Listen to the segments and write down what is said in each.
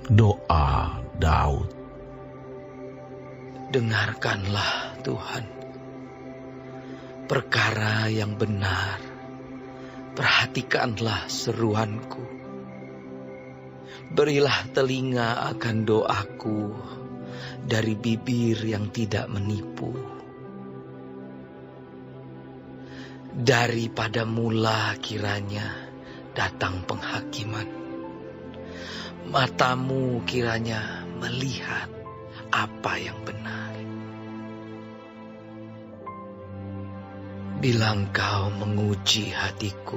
Doa Daud. Dengarkanlah Tuhan perkara yang benar, perhatikanlah seruanku. Berilah telinga akan doaku dari bibir yang tidak menipu. Daripada mula kiranya datang penghakiman, matamu kiranya melihat apa yang benar. Bila Engkau menguji hatiku,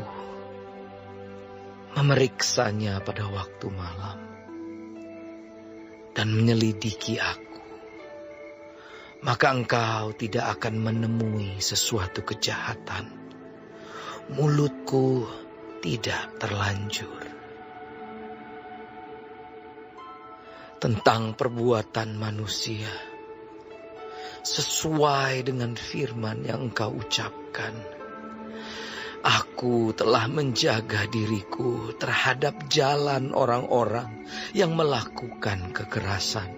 memeriksanya pada waktu malam, dan menyelidiki aku, maka Engkau tidak akan menemui sesuatu kejahatan. Mulutku tidak terlanjur. Tentang perbuatan manusia, sesuai dengan firman yang Engkau ucapkan, aku telah menjaga diriku terhadap jalan orang-orang yang melakukan kekerasan.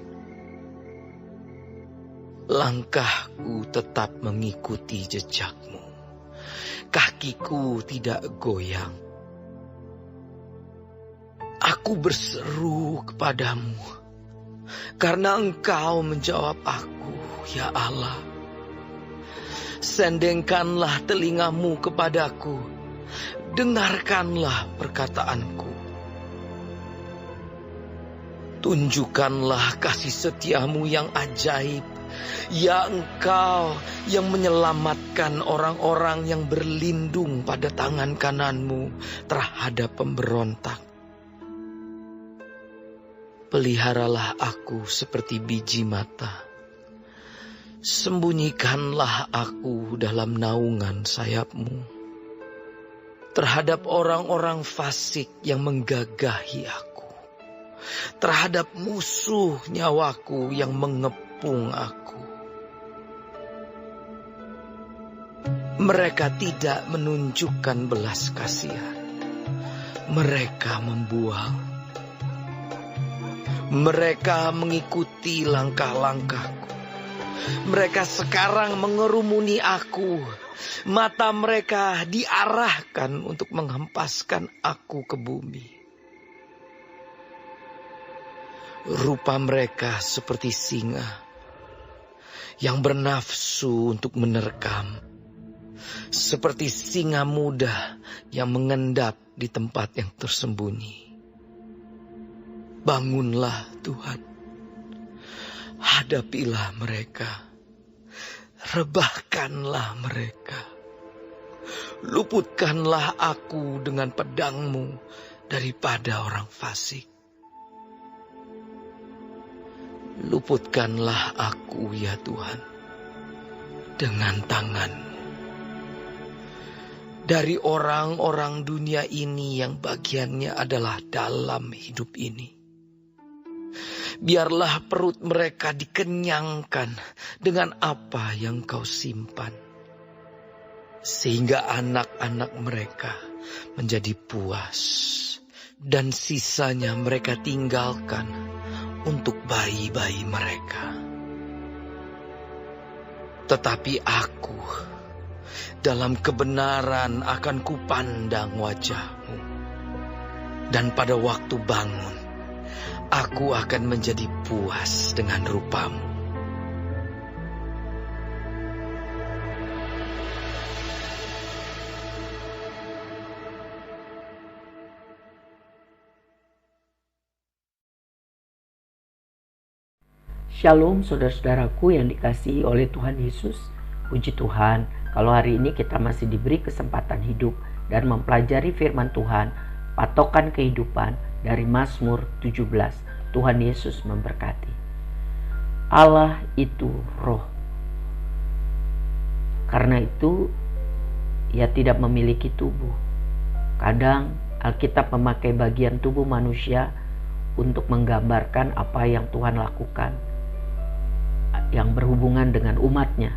Langkahku tetap mengikuti jejak-Mu, kakiku tidak goyang. Aku berseru kepadamu, karena Engkau menjawab aku, ya Allah. Sendengkanlah telingamu kepadaku, dengarkanlah perkataanku. Tunjukkanlah kasih setiamu yang ajaib, ya Engkau yang menyelamatkan orang-orang yang berlindung pada tangan kananmu terhadap pemberontak. Peliharalah aku seperti biji mata. Sembunyikanlah aku dalam naungan sayap-Mu terhadap orang-orang fasik yang menggagahi aku, terhadap musuh nyawaku yang mengepung aku. Mereka tidak menunjukkan belas kasihan. Mereka membuang. Mereka mengikuti langkah-langkahku. Mereka sekarang mengerumuni aku. Mata mereka diarahkan untuk menghempaskan aku ke bumi. Rupa mereka seperti singa yang bernafsu untuk menerkam. Seperti singa muda yang mengendap di tempat yang tersembunyi. Bangunlah Tuhan, hadapilah mereka, rebahkanlah mereka, luputkanlah aku dengan pedang-Mu daripada orang fasik. Luputkanlah aku ya Tuhan, dengan tangan-Mu, dari orang-orang dunia ini yang bagiannya adalah dalam hidup ini. Biarlah perut mereka dikenyangkan dengan apa yang Kau simpan, sehingga anak-anak mereka menjadi puas, dan sisanya mereka tinggalkan untuk bayi-bayi mereka. Tetapi aku dalam kebenaran akan kupandang wajah-Mu, dan pada waktu bangun aku akan menjadi puas dengan rupa-Mu. Shalom saudara-saudaraku yang dikasihi oleh Tuhan Yesus. Puji Tuhan, kalau hari ini kita masih diberi kesempatan hidup dan mempelajari firman Tuhan, patokan kehidupan dari Mazmur 17. Tuhan Yesus memberkati. Allah itu roh. Karena itu Ia tidak memiliki tubuh. Kadang Alkitab memakai bagian tubuh manusia untuk menggambarkan apa yang Tuhan lakukan yang berhubungan dengan umatnya.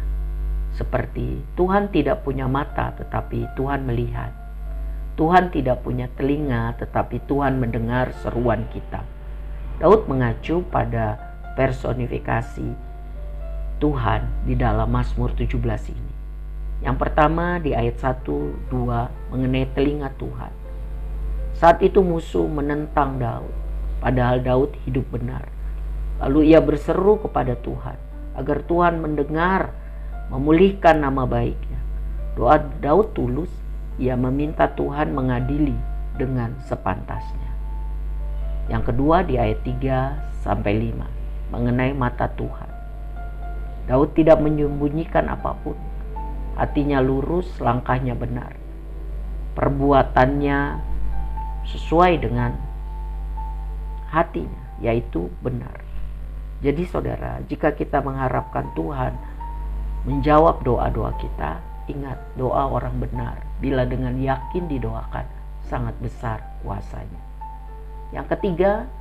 Seperti Tuhan tidak punya mata tetapi Tuhan melihat. Tuhan tidak punya telinga tetapi Tuhan mendengar seruan kita. Daud mengacu pada personifikasi Tuhan di dalam Mazmur 17 ini. Yang pertama di ayat 1, 2 mengenai telinga Tuhan. Saat itu musuh menentang Daud, padahal Daud hidup benar. Lalu ia berseru kepada Tuhan agar Tuhan mendengar, memulihkan nama baiknya. Doa Daud tulus, ia meminta Tuhan mengadili dengan sepantasnya. Yang kedua di ayat 3-5 mengenai mata Tuhan. Daud tidak menyembunyikan apapun. Hatinya lurus, langkahnya benar. Perbuatannya sesuai dengan hatinya, yaitu benar. Jadi saudara, jika kita mengharapkan Tuhan menjawab doa-doa kita, ingat doa orang benar bila dengan yakin didoakan sangat besar kuasanya. Yang ketiga,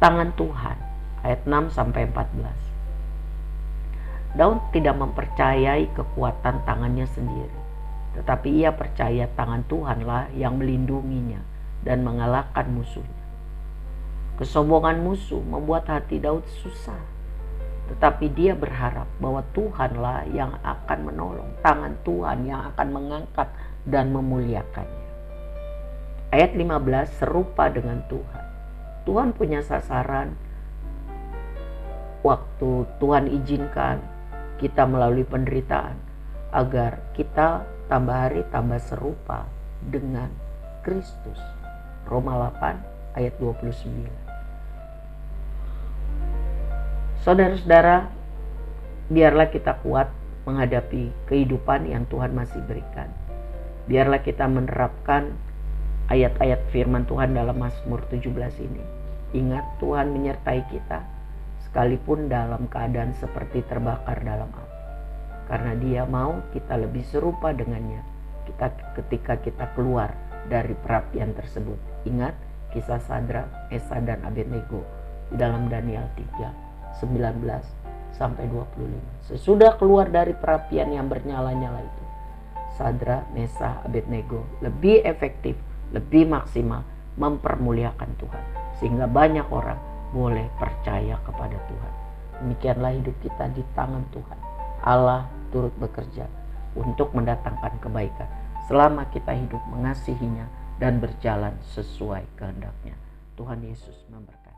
tangan Tuhan, ayat 6-14. Daud tidak mempercayai kekuatan tangannya sendiri, tetapi ia percaya tangan Tuhanlah yang melindunginya dan mengalahkan musuhnya. Kesombongan musuh membuat hati Daud susah, tetapi dia berharap bahwa Tuhanlah yang akan menolong, tangan Tuhan yang akan mengangkat dan memuliakannya. Ayat 15 serupa dengan Tuhan. Tuhan punya sasaran. Waktu Tuhan izinkan kita melalui penderitaan agar kita tambah hari tambah serupa dengan Kristus. Roma 8 ayat 29. Saudara-saudara, biarlah kita kuat menghadapi kehidupan yang Tuhan masih berikan. Biarlah kita menerapkan ayat-ayat firman Tuhan dalam Mazmur 17 ini. Ingat, Tuhan menyertai kita sekalipun dalam keadaan seperti terbakar dalam api. Karena Dia mau kita lebih serupa dengannya ketika kita keluar dari perapian tersebut. Ingat kisah Sadrak, Mesah dan Abednego di dalam Daniel 3:19-25. Sesudah keluar dari perapian yang bernyala-nyala itu, Sadrak, Mesah, Abednego lebih efektif, lebih maksimal mempermuliakan Tuhan, sehingga banyak orang boleh percaya kepada Tuhan. Demikianlah hidup kita di tangan Tuhan. Allah turut bekerja untuk mendatangkan kebaikan selama kita hidup mengasihinya dan berjalan sesuai kehendaknya. Tuhan Yesus memberkati.